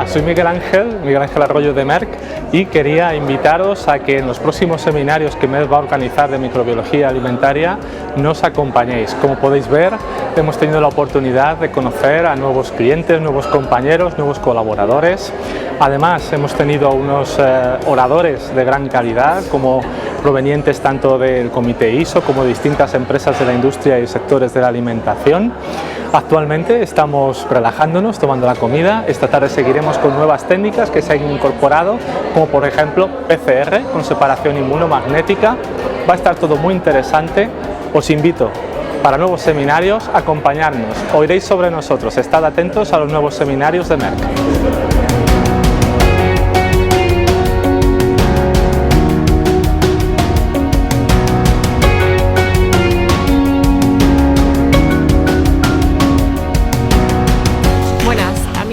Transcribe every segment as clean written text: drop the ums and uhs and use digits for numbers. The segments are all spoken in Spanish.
soy Miguel Ángel Arroyo de Merck y quería invitaros a que en los próximos seminarios que Merck va a organizar de microbiología alimentaria nos acompañéis. Como podéis ver, hemos tenido la oportunidad de conocer a nuevos clientes, nuevos compañeros, nuevos colaboradores. Además, hemos tenido unos oradores de gran calidad, como provenientes tanto del Comité ISO como de distintas empresas de la industria y sectores de la alimentación. Actualmente estamos relajándonos, tomando la comida. Esta tarde seguiremos con nuevas técnicas que se han incorporado, como por ejemplo PCR con separación inmunomagnética. Va a estar todo muy interesante. Os invito para nuevos seminarios a acompañarnos. Oiréis sobre nosotros. Estad atentos a los nuevos seminarios de Merck.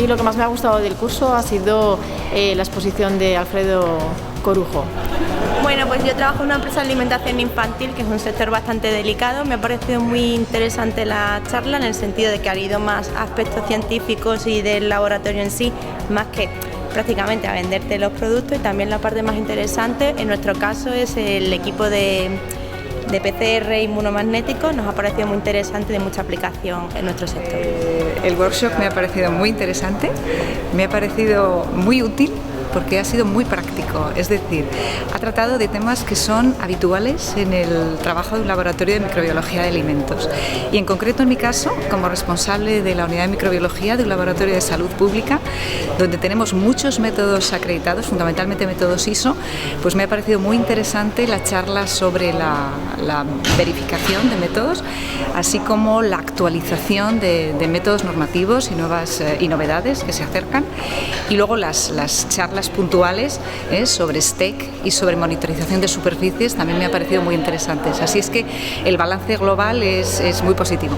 Lo que más me ha gustado del curso ha sido la exposición de Alfredo Corujo. Bueno, pues yo trabajo en una empresa de alimentación infantil, que es un sector bastante delicado. Me ha parecido muy interesante la charla, en el sentido de que ha habido más aspectos científicos y del laboratorio en sí, más que prácticamente a venderte los productos. Y también la parte más interesante, en nuestro caso, es el equipo de PCR inmunomagnético. Nos ha parecido muy interesante y de mucha aplicación en nuestro sector. El workshop me ha parecido muy interesante, me ha parecido muy útil porque ha sido muy práctico, es decir, ha tratado de temas que son habituales en el trabajo de un laboratorio de microbiología de alimentos. Y en concreto, en mi caso, como responsable de la unidad de microbiología de un laboratorio de salud pública, donde tenemos muchos métodos acreditados, fundamentalmente métodos ISO, pues me ha parecido muy interesante la charla sobre la verificación de métodos, así como la actualización de métodos normativos y novedades que se acercan, y luego las charlas puntuales sobre STEC y sobre monitorización de superficies también me ha parecido muy interesantes. Así es que el balance global es muy positivo.